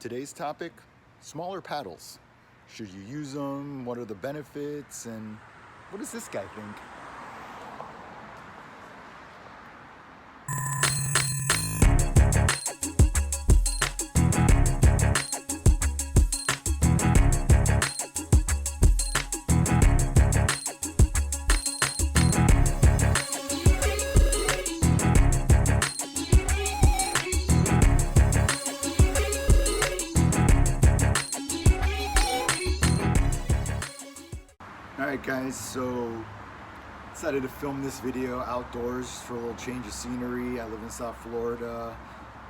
Today's topic, smaller paddles. Should you use them? What are the benefits? And what does this guy think? Alright guys, so decided to film this video outdoors for a little change of scenery. I live in South Florida,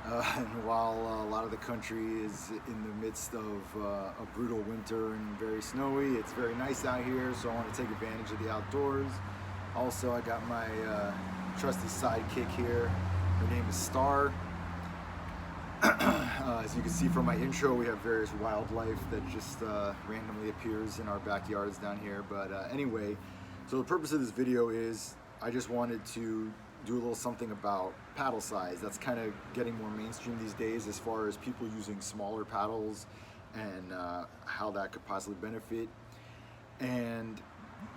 and while a lot of the country is in the midst of a brutal winter and very snowy, it's very nice out here, so I want to take advantage of the outdoors. Also, I got my trusty sidekick here. Her name is Star. As you can see from my intro, we have various wildlife that just randomly appears in our backyards down here. But anyway, so the purpose of this video is I just wanted to do a little something about paddle size. That's kind of getting more mainstream these days as far as people using smaller paddles and how that could possibly benefit. And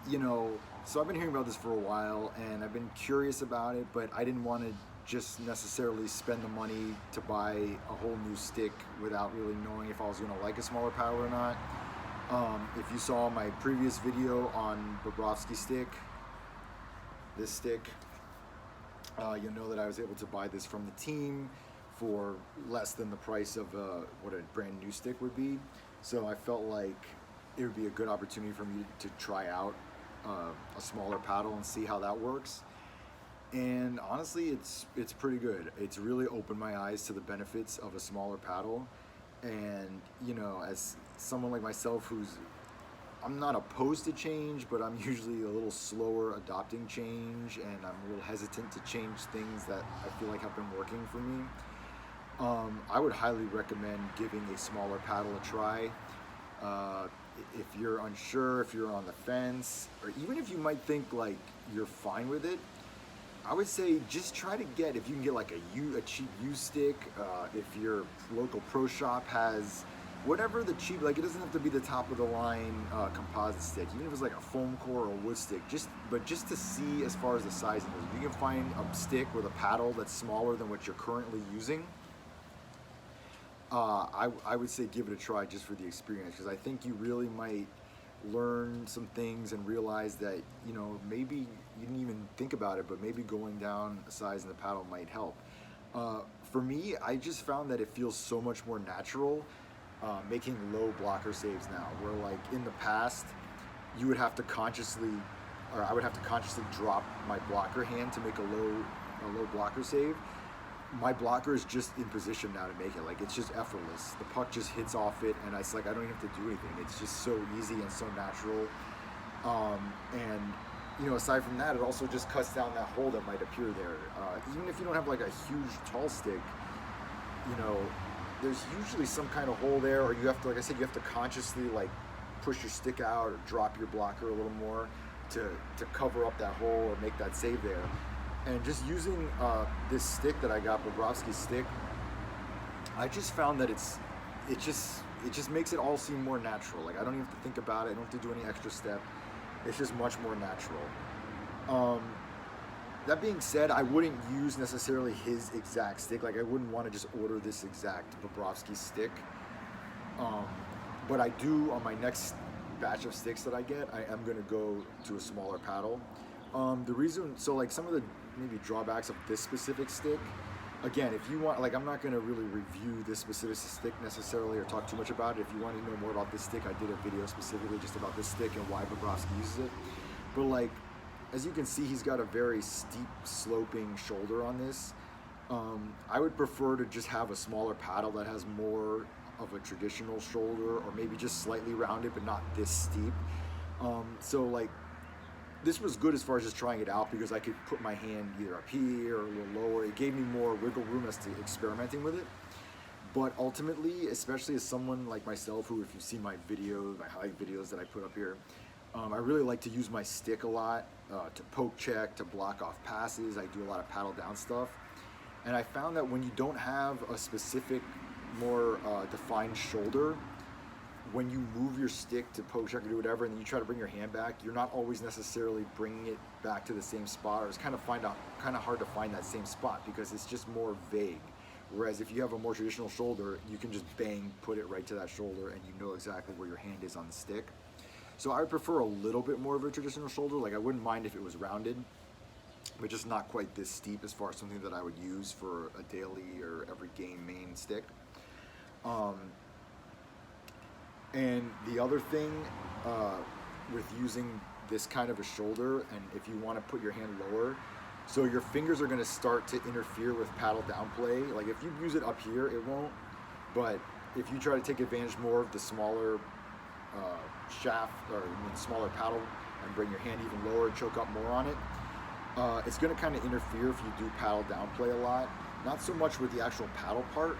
you know, so I've been hearing about this for a while and I've been curious about it, but I didn't want to just necessarily spend the money to buy a whole new stick without really knowing if I was going to like a smaller paddle or not. If you saw my previous video on Bobrovsky stick, this stick, you'll know that I was able to buy this from the team for less than the price of what a brand new stick would be. So I felt like it would be a good opportunity for me to try out a smaller paddle and see how that works. And honestly, it's pretty good. It's really opened my eyes to the benefits of a smaller paddle. And you know, as someone like myself I'm not opposed to change, but I'm usually a little slower adopting change, and I'm a little hesitant to change things that I feel like have been working for me. I would highly recommend giving a smaller paddle a try. If you're unsure, if you're on the fence, or even if you might think like you're fine with it, I would say just try to get, if you can get like a cheap used stick, if your local pro shop has whatever the cheap, like it doesn't have to be the top of the line composite stick, even if it's like a foam core or a wood stick, just to see as far as the sizing goes. If you can find a stick with a paddle that's smaller than what you're currently using, I would say give it a try just for the experience, because I think you really might learn some things and realize that, you know, maybe you didn't even think about it, but maybe going down a size in the paddle might help. For me, I just found that it feels so much more natural making low blocker saves now, where like in the past you would have to consciously, or I would have to consciously drop my blocker hand to make a low blocker save. My blocker is just in position now to make it. Like, it's just effortless. The puck just hits off it, and it's like I don't even have to do anything. It's just so easy and so natural. And you know, aside from that, it also just cuts down that hole that might appear there. Even if you don't have like a huge tall stick, you know, there's usually some kind of hole there, or you have to, like I said, you have to consciously like push your stick out or drop your blocker a little more to cover up that hole or make that save there. And just using this stick that I got, Bobrovsky stick, I just found that it just makes it all seem more natural. Like, I don't even have to think about it. I don't have to do any extra step. It's just much more natural. That being said, I wouldn't use necessarily his exact stick. Like, I wouldn't want to just order this exact Bobrovsky stick. But I do, on my next batch of sticks that I get, I am going to go to a smaller paddle. The reason, so like some of the maybe drawbacks of this specific stick, again, if you want, like, I'm not going to really review this specific stick necessarily or talk too much about it. If you want to know more about this stick, I did a video specifically just about this stick and why Bobrovsky uses it. But like, as you can see, he's got a very steep sloping shoulder on this. I would prefer to just have a smaller paddle that has more of a traditional shoulder, or maybe just slightly rounded but not this steep. So like, this was good as far as just trying it out, because I could put my hand either up here or a little lower. It gave me more wiggle room as to experimenting with it. But ultimately, especially as someone like myself, who, if you see my videos, my highlight videos that I put up here, I really like to use my stick a lot to poke check, to block off passes. I do a lot of paddle down stuff. And I found that when you don't have a specific more defined shoulder, when you move your stick to poke check or do whatever, and then you try to bring your hand back, you're not always necessarily bringing it back to the same spot, or it's kind of hard to find that same spot because it's just more vague. Whereas if you have a more traditional shoulder, you can just bang, put it right to that shoulder, and you know exactly where your hand is on the stick. So I would prefer a little bit more of a traditional shoulder. Like I wouldn't mind if it was rounded, but just not quite this steep as far as something that I would use for a daily or every game main stick. And the other thing with using this kind of a shoulder, and if you want to put your hand lower, so your fingers are going to start to interfere with paddle down play. Like if you use it up here, it won't. But if you try to take advantage more of the smaller shaft, or smaller paddle, and bring your hand even lower, choke up more on it, it's going to kind of interfere if you do paddle down play a lot. Not so much with the actual paddle part,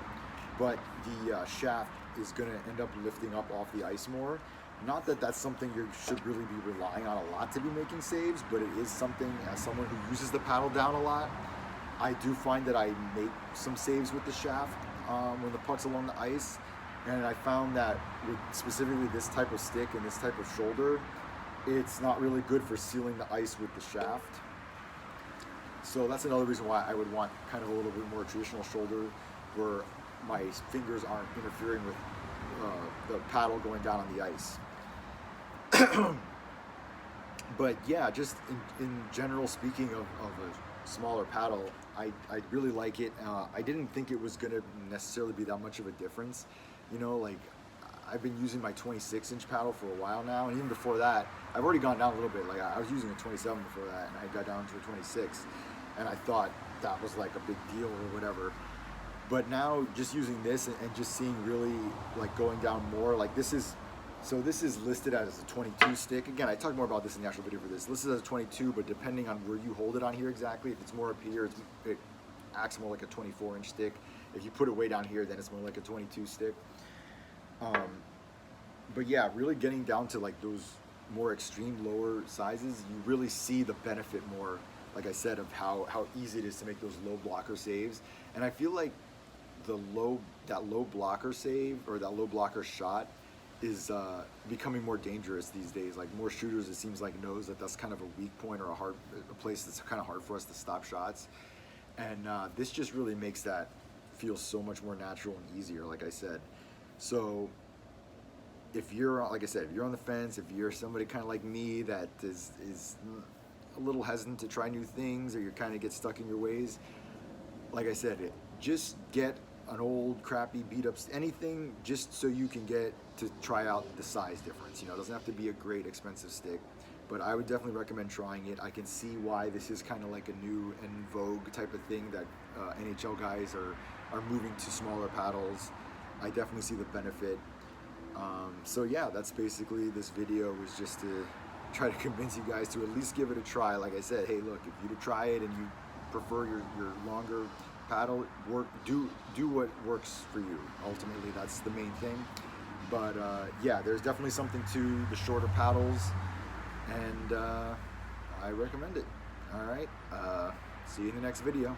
but the shaft is going to end up lifting up off the ice more. Not that that's something you should really be relying on a lot to be making saves, but it is something, as someone who uses the paddle down a lot, I do find that I make some saves with the shaft when the puck's along the ice. And I found that with specifically this type of stick and this type of shoulder, it's not really good for sealing the ice with the shaft. So that's another reason why I would want kind of a little bit more traditional shoulder, where my fingers aren't interfering with the paddle going down on the ice. But yeah, just in general, speaking of a smaller paddle, I really like it. I didn't think it was going to necessarily be that much of a difference. You know, like I've been using my 26-inch paddle for a while now, and even before that, I've already gone down a little bit. Like I was using a 27 before that, and I got down to a 26, and I thought that was like a big deal or whatever. But now just using this and just seeing really like going down more, like this is listed as a 22 stick. Again, I talked more about this in the actual video for this. Listed as a 22, but depending on where you hold it on here exactly, if it's more up here, it acts more like a 24-inch stick. If you put it way down here, then it's more like a 22 stick. But yeah, really getting down to like those more extreme lower sizes, you really see the benefit more, like I said, of how easy it is to make those low blocker saves. And I feel like that low blocker save, or that low blocker shot, is becoming more dangerous these days. Like more shooters, it seems like, knows that that's kind of a weak point, or a place that's kind of hard for us to stop shots. And this just really makes that feel so much more natural and easier, like I said. So if you're, like I said, if you're on the fence, if you're somebody kind of like me that is a little hesitant to try new things, or you kind of get stuck in your ways, like I said, just get an old crappy beat up, anything, just so you can get to try out the size difference. You know, it doesn't have to be a great expensive stick, but I would definitely recommend trying it. I can see why this is kind of like a new and vogue type of thing, that NHL guys are moving to smaller paddles. I definitely see the benefit. So yeah, that's basically this video, was just to try to convince you guys to at least give it a try. Like I said, hey, look, if you to try it and you prefer your longer paddle, do what works for you. Ultimately, that's the main thing. But yeah, there's definitely something to the shorter paddles, and I recommend it. All right, see you in the next video.